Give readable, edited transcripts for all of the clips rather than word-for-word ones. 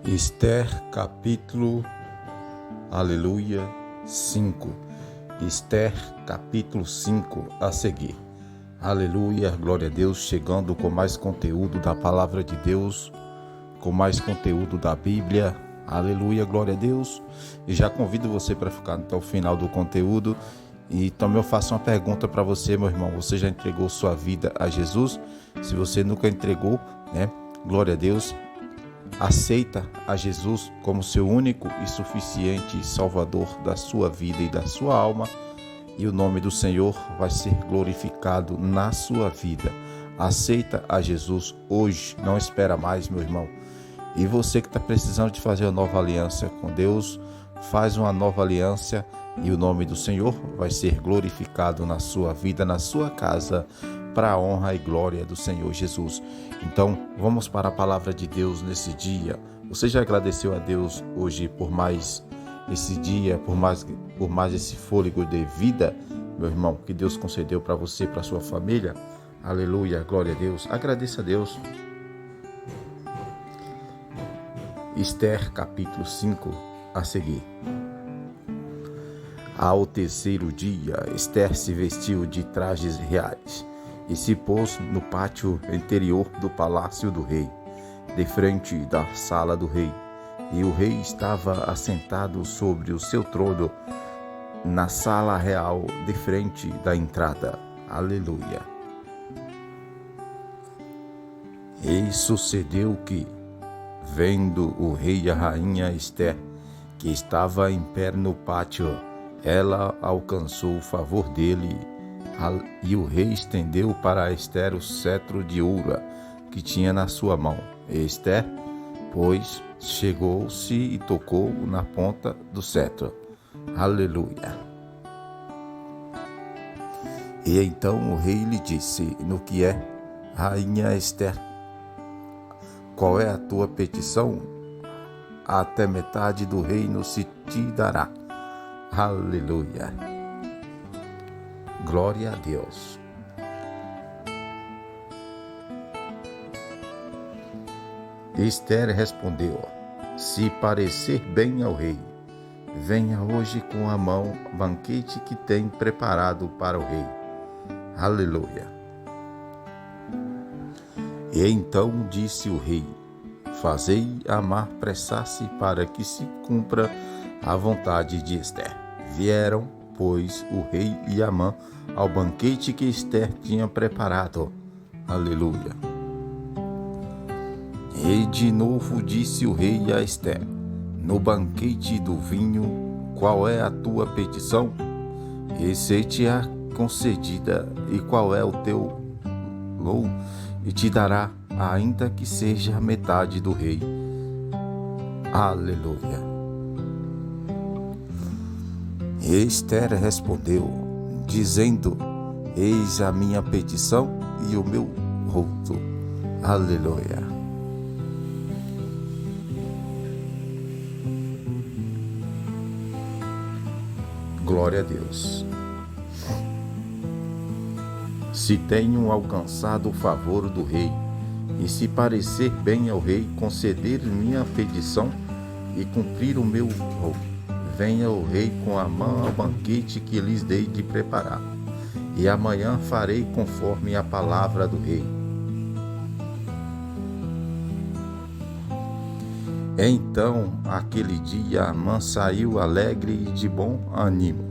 Esther capítulo, aleluia, 5. Esther capítulo 5 a seguir. Aleluia, glória a Deus, chegando com mais conteúdo da palavra de Deus, com mais conteúdo da Bíblia. Aleluia, glória a Deus. E já convido você para ficar até o final do conteúdo. E também eu faço uma pergunta para você, meu irmão. Você já entregou sua vida a Jesus? Se você nunca entregou, glória a Deus, aceita a Jesus como seu único e suficiente Salvador da sua vida e da sua alma, e o nome do Senhor vai ser glorificado na sua vida. Aceita a Jesus hoje, não espera mais, meu irmão. E você que está precisando de fazer uma nova aliança com Deus, faz uma nova aliança e o nome do Senhor vai ser glorificado na sua vida, na sua casa, para a honra e glória do Senhor Jesus. Então, vamos para a palavra de Deus nesse dia. Você já agradeceu a Deus hoje por mais esse dia, por mais esse fôlego de vida, meu irmão, que Deus concedeu para você, para sua família? Aleluia, glória a Deus. Agradeça a Deus. Esther capítulo 5 a seguir. Ao terceiro dia, Esther se vestiu de trajes reais e se pôs no pátio interior do palácio do rei, de frente da sala do rei. E o rei estava assentado sobre o seu trono na sala real, de frente da entrada. Aleluia. E sucedeu que, vendo o rei e a rainha Esther, que estava em pé no pátio, ela alcançou o favor dele, e o rei estendeu para Esther o cetro de ouro que tinha na sua mão. E Esther, pois, chegou-se e tocou na ponta do cetro. Aleluia. E então o rei lhe disse: no que é, rainha Esther, qual é a tua petição? Até metade do reino se te dará. Aleluia. Glória a Deus. Esther respondeu: se parecer bem ao rei, venha hoje com a mão banquete que tem preparado para o rei. Aleluia. E então disse o rei: fazei Amã apressar-se para que se cumpra a vontade de Esther. Vieram, pois, o rei e Amã ao banquete que Esther tinha preparado. Aleluia. E de novo disse o rei a Esther: no banquete do vinho, qual é a tua petição? E se-te-á concedida, e qual é o teu lou? E te dará, ainda que seja metade do rei. Aleluia. E Esther respondeu, dizendo: eis a minha petição e o meu voto. Aleluia. Glória a Deus. Se tenho alcançado o favor do rei, e se parecer bem ao rei, conceder minha petição e cumprir o meu voto, venha o rei com a mão ao banquete que lhes dei de preparar, e amanhã farei conforme a palavra do rei. Então, aquele dia, Amã saiu alegre e de bom ânimo.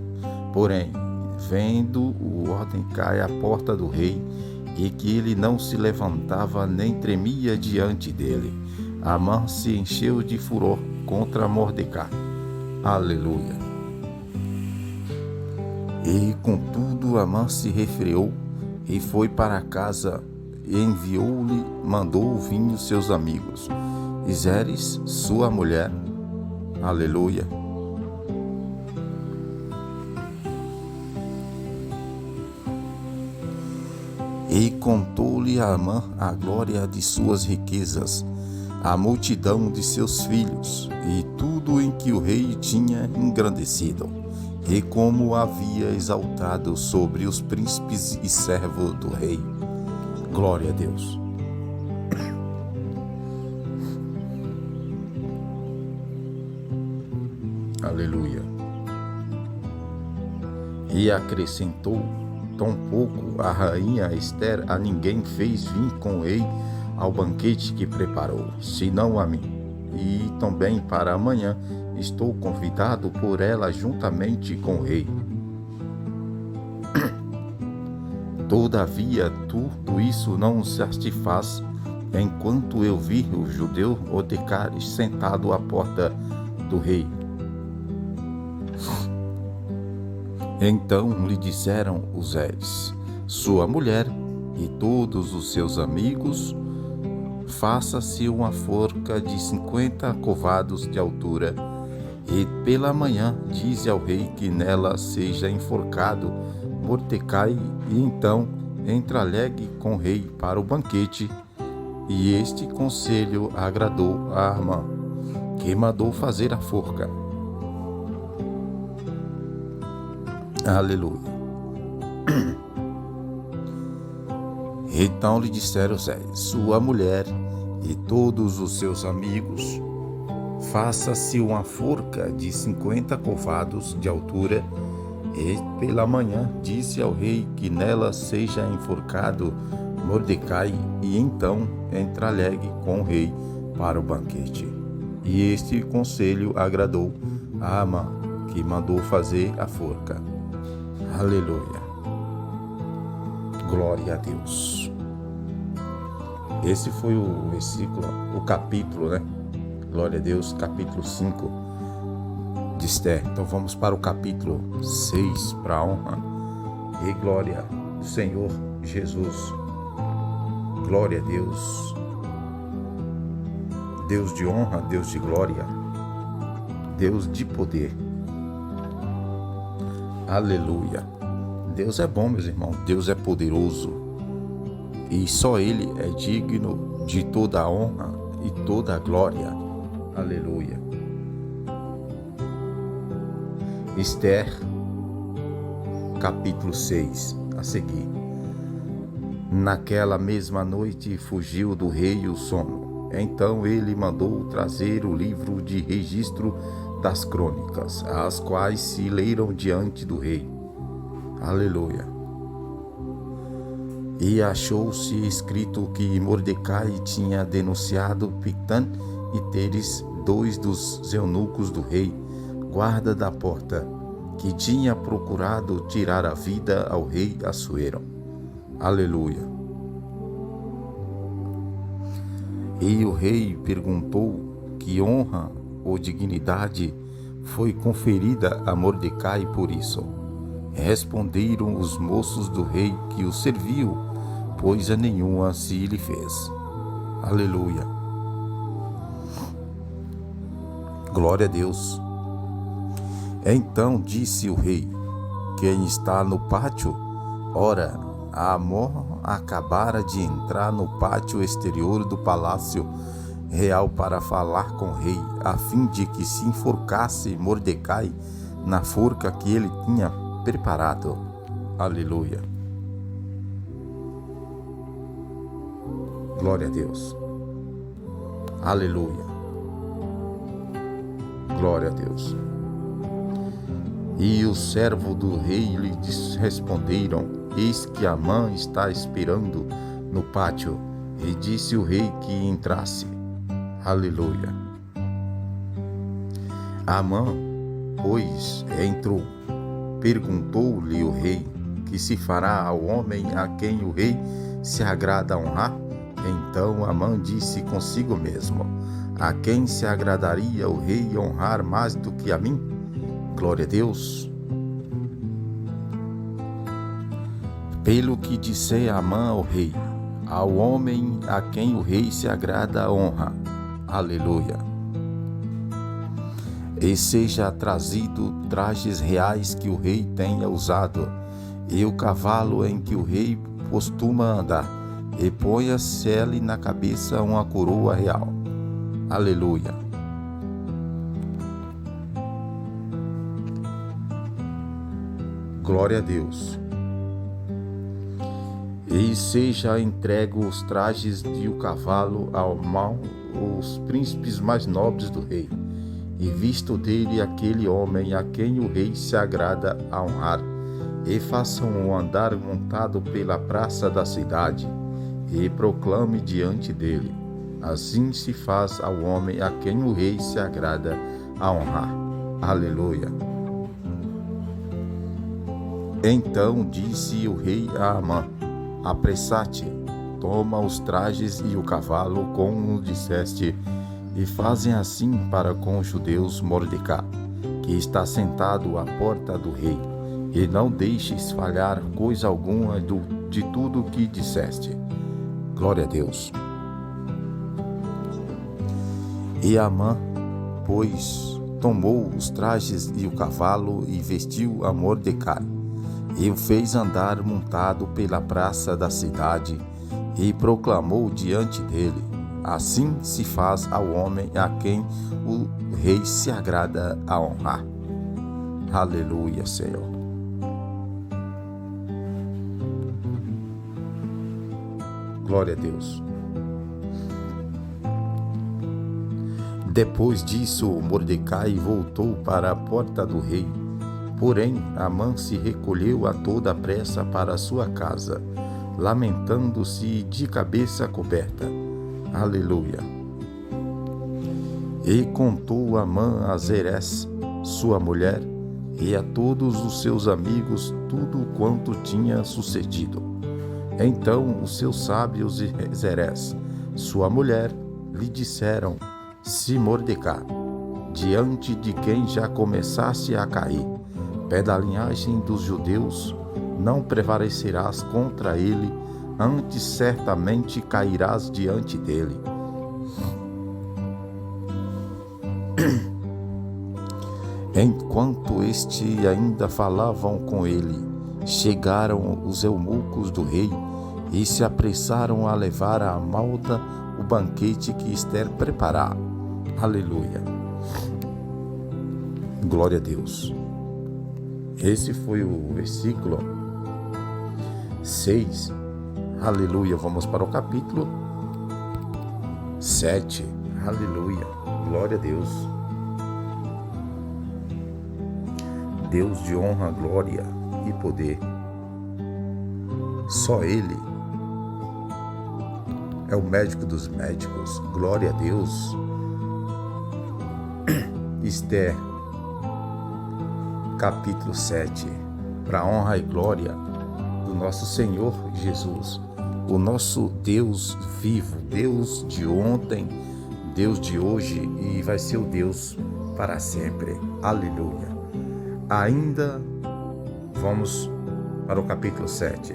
Porém, vendo o Mordecai à porta do rei, e que ele não se levantava nem tremia diante dele, Amã se encheu de furor contra Mordecai. Aleluia. E contudo Amã se refreou e foi para casa, e enviou-lhe, mandou vinho seus amigos, e Zeres, sua mulher. Aleluia. E contou-lhe a Amã a glória de suas riquezas, a multidão de seus filhos, e tudo em que o rei tinha engrandecido, e como havia exaltado sobre os príncipes e servos do rei. Glória a Deus. Aleluia. E acrescentou: tampouco a rainha Ester a ninguém fez vir com o rei ao banquete que preparou, senão a mim. E também para amanhã estou convidado por ela juntamente com o rei. Todavia, tudo isso não satisfaz enquanto eu vi o judeu Mordecai sentado à porta do rei. Então lhe disseram os réis, sua mulher e todos os seus amigos: faça-se uma forca de 50 covados de altura, e pela manhã dize ao rei que nela seja enforcado Mordecai, e então entregue com o rei para o banquete. E este conselho agradou a Amã, que mandou fazer a forca. Aleluia. Então lhe disseram os réis, sua mulher e todos os seus amigos: faça-se uma forca de 50 covados de altura, e pela manhã disse ao rei que nela seja enforcado Mordecai, e então entregue com o rei para o banquete. E este conselho agradou a Amã, que mandou fazer a forca. Aleluia. Glória a Deus. Esse foi o versículo, o capítulo, né? Glória a Deus, capítulo 5 de Esther. Então vamos para o capítulo 6, para a honra e glória do Senhor Jesus. Glória a Deus. Deus de honra, Deus de glória, Deus de poder. Aleluia. Deus é bom, meus irmãos. Deus é poderoso. E só Ele é digno de toda a honra e toda a glória. Aleluia. Esther, capítulo 6, a seguir. Naquela mesma noite fugiu do rei o sono. Então ele mandou trazer o livro de registro das crônicas, as quais se leram diante do rei. Aleluia. E achou-se escrito que Mordecai tinha denunciado Bigtã e Teres, dois dos eunucos do rei, guarda da porta, que tinha procurado tirar a vida ao rei Assuero. Aleluia. E o rei perguntou que honra ou dignidade foi conferida a Mordecai por isso. Responderam os moços do rei que o serviu, coisa nenhuma se lhe fez. Aleluia. Glória a Deus. Então disse o rei: quem está no pátio? Ora, Amon acabara de entrar no pátio exterior do palácio real para falar com o rei, a fim de que se enforcasse Mordecai na forca que ele tinha preparado. Aleluia. Glória a Deus. Aleluia. Glória a Deus. E o servo do rei lhe responderam: eis que Amã está esperando no pátio. E disse o rei que entrasse. Aleluia. Amã, pois, entrou. Perguntou-lhe o rei: que se fará ao homem a quem o rei se agrada honrar? Então Amã disse consigo mesmo: a quem se agradaria o rei honrar mais do que a mim? Glória a Deus. Pelo que disse Amã ao rei: ao homem a quem o rei se agrada honra. Aleluia. E seja trazido trajes reais que o rei tenha usado, e o cavalo em que o rei costuma andar, e ponha-se-lhe na cabeça uma coroa real. Aleluia. Glória a Deus. E seja entregue os trajes e o cavalo ao mal os príncipes mais nobres do rei, e visto dele aquele homem a quem o rei se agrada a honrar, e façam-o andar montado pela praça da cidade, e proclame diante dele: assim se faz ao homem a quem o rei se agrada a honrar. Aleluia. Então disse o rei a Amã: apressa-te, toma os trajes e o cavalo, como disseste, e fazem assim para com os judeus Mordecai, que está sentado à porta do rei, e não deixes falhar coisa alguma de tudo o que disseste. Glória a Deus. E Amã, pois, tomou os trajes e o cavalo e vestiu a Mordecai, e o fez andar montado pela praça da cidade, e proclamou diante dele: assim se faz ao homem a quem o rei se agrada a honrar. Aleluia, Senhor. Glória a Deus. Depois disso, Mordecai voltou para a porta do rei. Porém, Amã se recolheu a toda pressa para sua casa, lamentando-se de cabeça coberta. Aleluia. E contou Amã a Zeresh, sua mulher, e a todos os seus amigos tudo quanto tinha sucedido. Então os seus sábios e Zeresh, sua mulher, lhe disseram: se Mordecai, diante de quem já começasse a cair, pé da linhagem dos judeus, não prevalecerás contra ele, antes certamente cairás diante dele. Enquanto este ainda falavam com ele, chegaram os eunucos do rei e se apressaram a levar à malta o banquete que Ester preparara. Aleluia. Glória a Deus. Esse foi o versículo 6. Aleluia. Vamos para o capítulo 7. Aleluia. Glória a Deus. Deus de honra, glória e poder. Só Ele é o médico dos médicos. Glória a Deus. Ester, capítulo 7, para a honra e glória do nosso Senhor Jesus, o nosso Deus vivo, Deus de ontem, Deus de hoje e vai ser o Deus para sempre. Aleluia. Ainda vamos para o capítulo 7.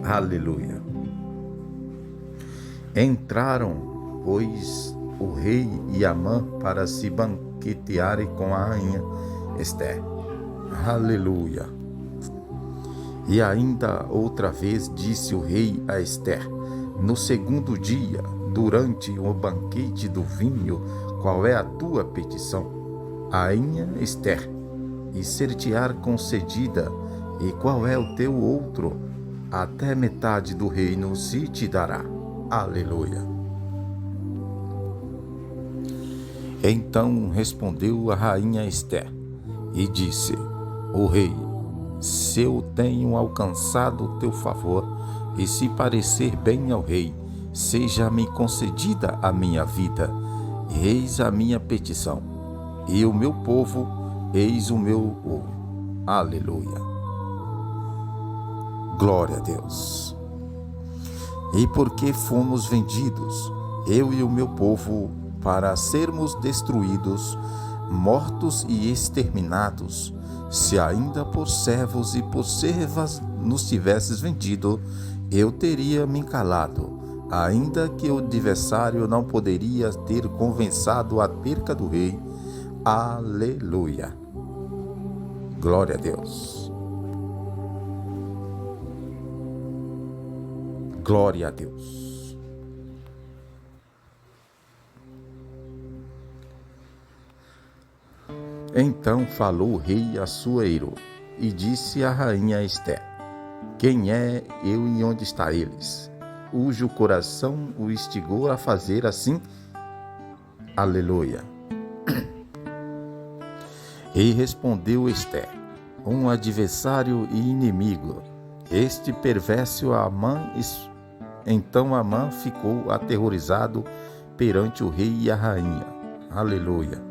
Aleluia. Entraram, pois, o rei e Amã para se banquetearem com a rainha Ester. Aleluia. E ainda outra vez disse o rei a Ester, no segundo dia, durante o banquete do vinho: qual é a tua petição, rainha Ester, e ser-te-á concedida? E qual é o teu outro? Até metade do reino se te dará. Aleluia. Então respondeu a rainha Ester e disse: o rei, se eu tenho alcançado o teu favor, e se parecer bem ao rei, seja-me concedida a minha vida. Eis a minha petição, e o meu povo, eis o meu ouro. Aleluia. Glória a Deus. E porque fomos vendidos, eu e o meu povo, para sermos destruídos, mortos e exterminados, se ainda por servos e por servas nos tivesses vendido, eu teria me calado, ainda que o adversário não poderia ter convencido a perca do rei. Aleluia. Glória a Deus. Glória a Deus. Então falou o rei a Assuero e disse à rainha Ester: quem é eu e onde está eles? Cujo coração o instigou a fazer assim? Aleluia. E respondeu Ester, um adversário e inimigo, este perverso Amã. Então Amã ficou aterrorizado perante o rei e a rainha. Aleluia.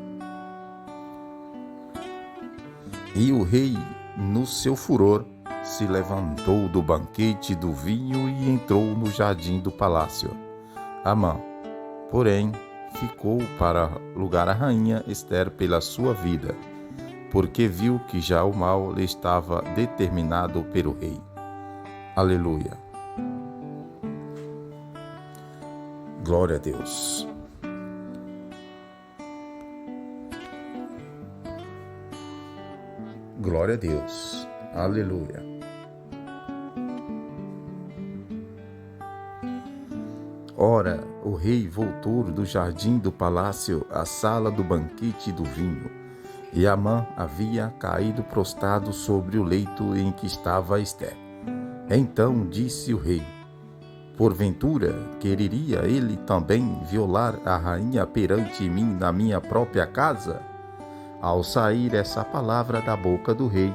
E o rei, no seu furor, se levantou do banquete do vinho e entrou no jardim do palácio. Amã, porém, ficou para lugar a rainha Ester pela sua vida, porque viu que já o mal lhe estava determinado pelo rei. Aleluia. Glória a Deus. Glória a Deus. Aleluia. Ora, o rei voltou do jardim do palácio à sala do banquete do vinho, e Amã havia caído prostrado sobre o leito em que estava Ester. Então disse o rei: porventura quereria ele também violar a rainha perante mim na minha própria casa? Ao sair essa palavra da boca do rei,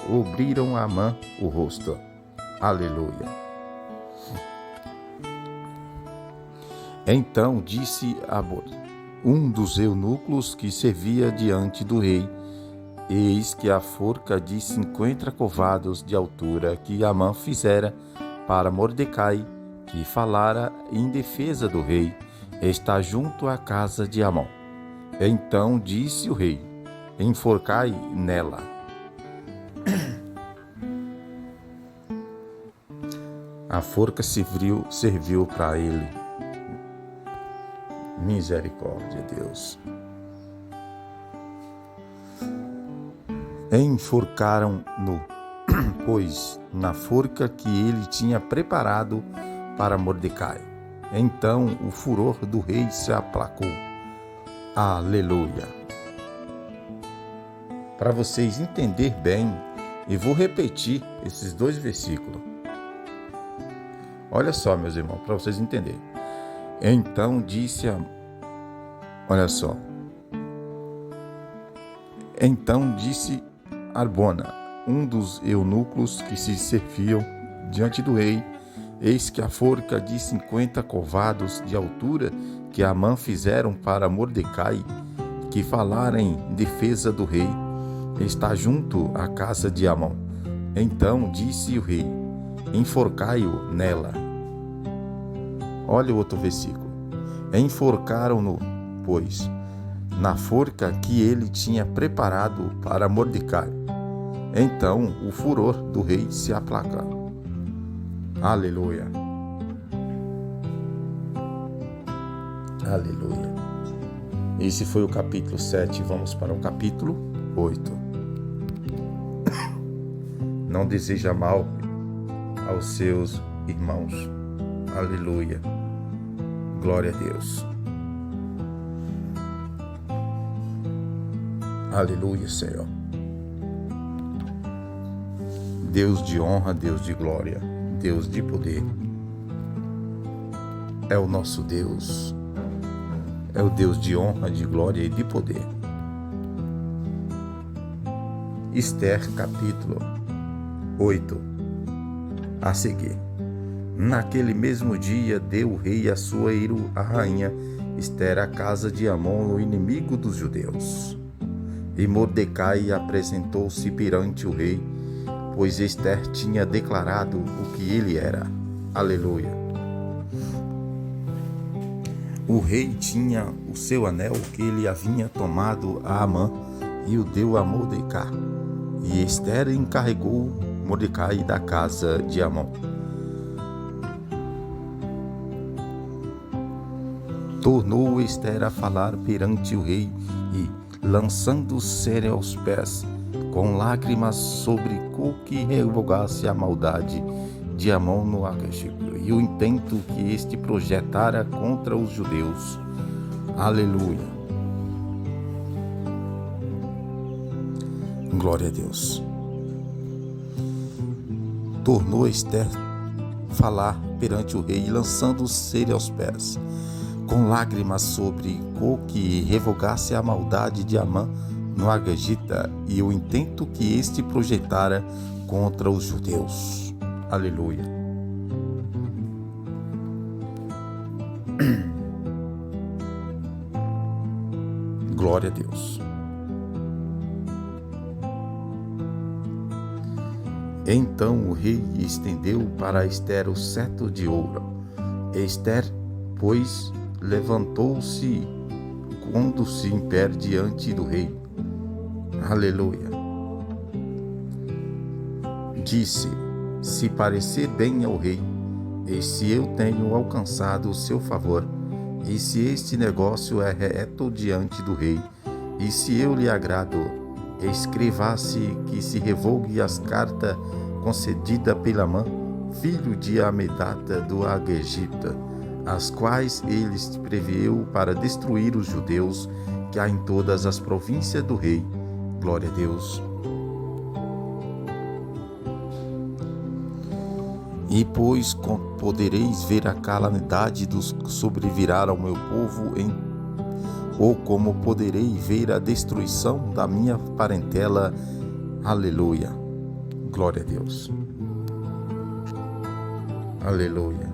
cobriram a Amã o rosto. Aleluia. Então disse Abor, um dos eunucos que servia diante do rei: eis que a forca de 50 covados de altura que Amã fizera para Mordecai, que falara em defesa do rei, está junto à casa de Amon. Então disse o rei: enforcai nela. A forca serviu para ele. Misericórdia, Deus. Enforcaram-no, pois, na forca que ele tinha preparado para Mordecai. Então o furor do rei se aplacou. Aleluia. Para vocês entenderem bem, e vou repetir esses 2 versículos. Olha só, meus irmãos, para vocês entenderem. Então disse olha só. Então disse Arbona, um dos eunucos que se serviam diante do rei: eis que a forca de 50 covados de altura que Amã fizeram para Mordecai, que falara em defesa do rei, está junto à casa de Amon. Então disse o rei: enforcai-o nela. Olha o outro versículo. Enforcaram-no, pois, na forca que ele tinha preparado para Mordecai. Então o furor do rei se aplacou. Aleluia. Aleluia. Esse foi o capítulo 7. Vamos para o capítulo 8. Não deseja mal aos seus irmãos. Aleluia. Glória a Deus. Aleluia, Senhor. Deus de honra, Deus de glória, Deus de poder. É o nosso Deus. É o Deus de honra, de glória e de poder. Ester, capítulo 8. A seguir. Naquele mesmo dia deu o rei Assuero a rainha Ester à casa de Amon, o inimigo dos judeus. E Mordecai apresentou-se perante o rei, pois Ester tinha declarado o que ele era. Aleluia. O rei tinha o seu anel que ele havia tomado a Amã e o deu a Mordecai. E Ester encarregou Mordecai da casa de Amon. Tornou Ester a falar perante o rei e, lançando-se aos pés, com lágrimas suplicou que revogasse a maldade de Amon no Agageu e o intento que este projetara contra os judeus. Aleluia. Glória a Deus. Tornou Ester falar perante o rei, lançando-se aos pés, com lágrimas suplicou que revogasse a maldade de Amã no Agagita e o intento que este projetara contra os judeus. Aleluia. Glória a Deus. Então o rei estendeu para Ester o cetro de ouro. Ester, pois, levantou-se, pondo-se em pé diante do rei. Aleluia. Disse: se parecer bem ao rei, e se eu tenho alcançado o seu favor, e se este negócio é reto diante do rei, e se eu lhe agrado, escreva-se que se revogue as cartas concedidas pela Amã, filho de Amedata do Agagita, as quais ele previu para destruir os judeus que há em todas as províncias do rei. Glória a Deus. E pois podereis ver a calamidade dos que sobrevirá ao meu povo, ou como poderei ver a destruição da minha parentela. Aleluia. Glória a Deus. Aleluia.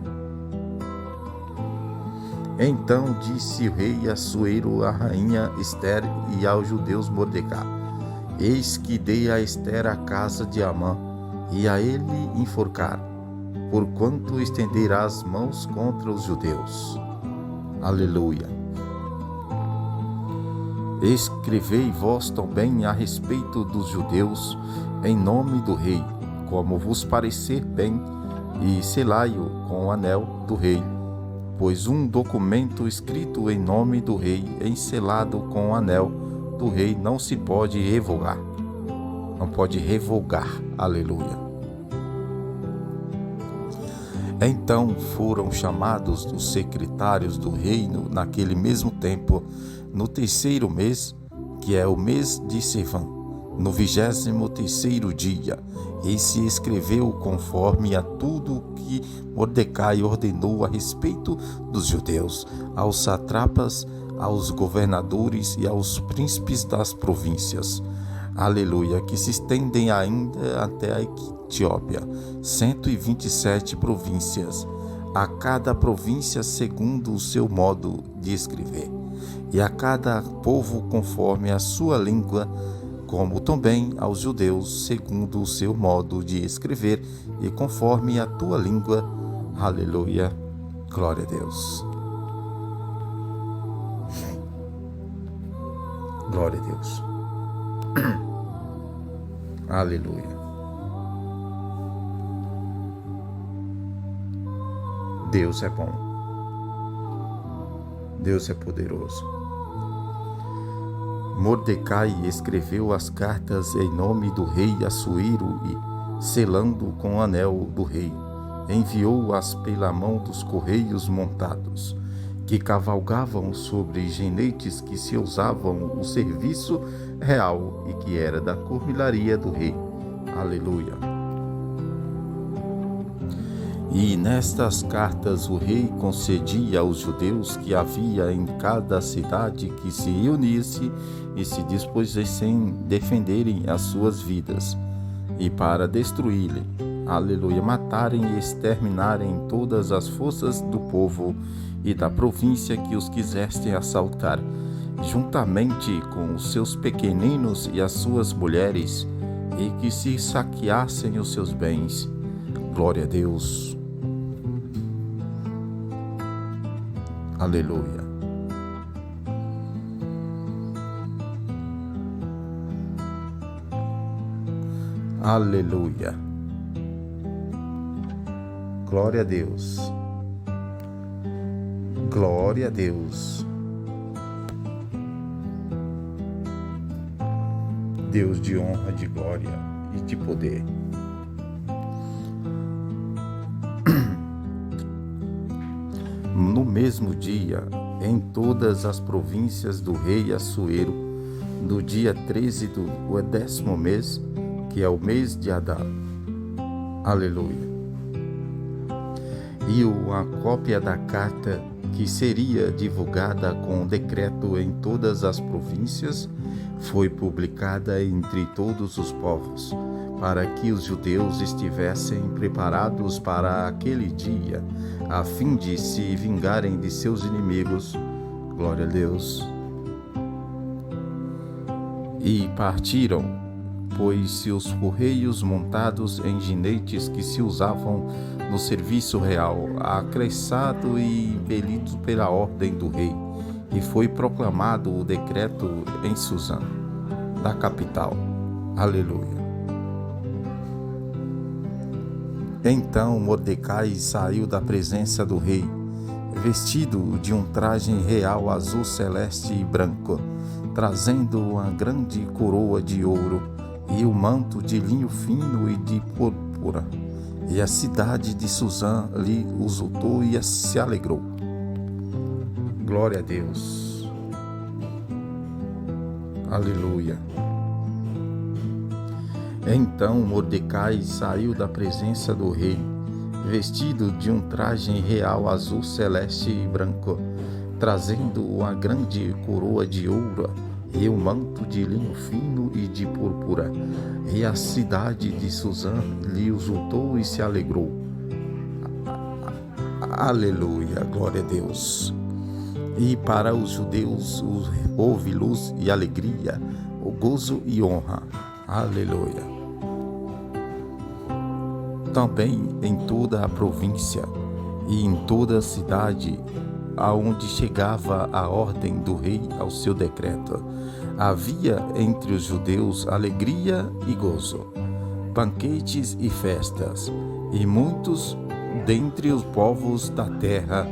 Então disse o rei Assuero à rainha Ester e aos judeus Mordecai: eis que dei a Ester a casa de Amã, e a ele enforcar, porquanto estenderá as mãos contra os judeus. Aleluia. Escrevei vós também a respeito dos judeus, em nome do rei, como vos parecer bem, e selai-o com o anel do rei, pois um documento escrito em nome do rei, enselado com o anel do rei, não se pode revogar. Não pode revogar. Aleluia. Então foram chamados os secretários do reino naquele mesmo tempo, no terceiro mês, que é o mês de Sivan, no 23º dia, e se escreveu conforme a tudo que Mordecai ordenou a respeito dos judeus, aos satrapas, aos governadores e aos príncipes das províncias. Aleluia, que se estendem ainda até a Etiópia, 127 províncias, a cada província segundo o seu modo de escrever, e a cada povo conforme a sua língua, como também aos judeus segundo o seu modo de escrever e conforme a tua língua. Aleluia, glória a Deus. Glória a Deus. Aleluia. Deus é bom. Deus é poderoso. Mordecai escreveu as cartas em nome do rei Assuero e, selando com o anel do rei, enviou-as pela mão dos correios montados, que cavalgavam sobre jinetes que se usavam o serviço real e que era da comilaria do rei. Aleluia. E nestas cartas o rei concedia aos judeus que havia em cada cidade que se reunisse e se dispusessem defenderem as suas vidas, e para destruí-lhe, aleluia, matarem e exterminarem todas as forças do povo e da província que os quisessem assaltar, juntamente com os seus pequeninos e as suas mulheres, e que se saqueassem os seus bens. Glória a Deus. Aleluia. Aleluia. Glória a Deus. Glória a Deus. Deus de honra, de glória e de poder. No mesmo dia, em todas as províncias do rei Assuero, no dia 13 do 10º mês, que é o mês de Adar. Aleluia. E a cópia da carta que seria divulgada com decreto em todas as províncias, foi publicada entre todos os povos, para que os judeus estivessem preparados para aquele dia, a fim de se vingarem de seus inimigos. Glória a Deus. E partiram, pois seus correios montados em ginetes que se usavam no serviço real, acressado e impelido pela ordem do rei, e foi proclamado o decreto em Suzã, da capital. Aleluia. Então Mordecai saiu da presença do rei, vestido de um traje real azul celeste e branco, trazendo uma grande coroa de ouro e um manto de linho fino e de púrpura. E a cidade de Suzã lhe exultou e se alegrou. Glória a Deus. Aleluia. Então Mordecai saiu da presença do rei, vestido de um traje real azul celeste e branco, trazendo uma grande coroa de ouro e um manto de linho fino e de púrpura. E a cidade de Suzã lhe exultou e se alegrou. Aleluia, glória a Deus. E para os judeus houve luz e alegria, o gozo e honra. Aleluia. Também em toda a província e em toda a cidade, aonde chegava a ordem do rei ao seu decreto, havia entre os judeus alegria e gozo, banquetes e festas, e muitos dentre os povos da terra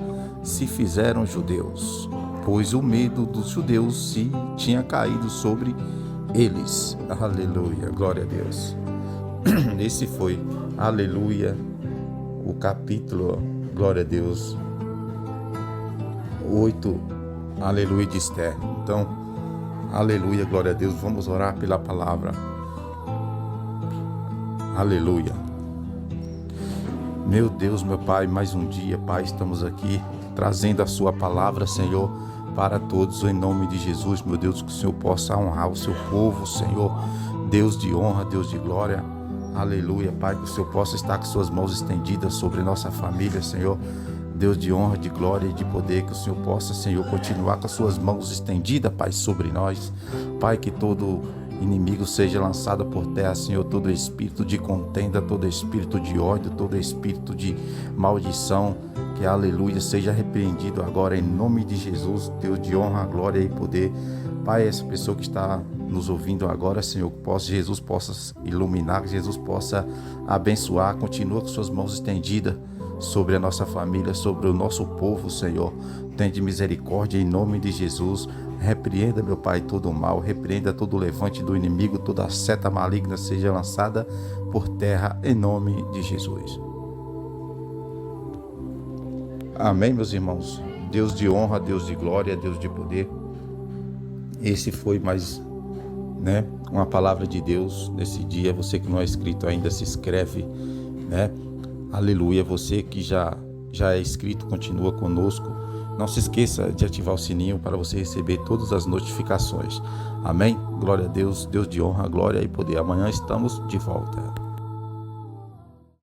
se fizeram judeus, pois o medo dos judeus se tinha caído sobre eles. Aleluia, glória a Deus. Esse foi, aleluia, o capítulo, glória a Deus, 8, aleluia, de Esther. Então, aleluia, glória a Deus, vamos orar pela palavra. Aleluia. Meu Deus, meu Pai, mais um dia, Pai, estamos aqui trazendo a sua palavra, Senhor, para todos, em nome de Jesus, meu Deus, que o Senhor possa honrar o seu povo, Senhor, Deus de honra, Deus de glória. Aleluia, Pai, que o Senhor possa estar com suas mãos estendidas sobre nossa família, Senhor, Deus de honra, de glória e de poder, que o Senhor possa, Senhor, continuar com as suas mãos estendidas, Pai, sobre nós. Pai, que todo inimigo seja lançado por terra, Senhor, todo espírito de contenda, todo espírito de ódio, todo espírito de maldição, que, aleluia, seja repreendido agora em nome de Jesus, Deus de honra, glória e poder. Pai, essa pessoa que está nos ouvindo agora, Senhor, que Jesus possa iluminar, que Jesus possa abençoar, continua com suas mãos estendidas sobre a nossa família, sobre o nosso povo, Senhor. Tende misericórdia em nome de Jesus. Repreenda, meu Pai, todo o mal, repreenda todo o levante do inimigo, toda seta maligna seja lançada por terra em nome de Jesus. Amém, meus irmãos. Deus de honra, Deus de glória, Deus de poder. Esse foi mais, uma palavra de Deus nesse dia. Você que não é inscrito ainda, se inscreve, Aleluia. Você que já é inscrito, continua conosco. Não se esqueça de ativar o sininho para você receber todas as notificações. Amém? Glória a Deus, Deus de honra, glória e poder. Amanhã estamos de volta.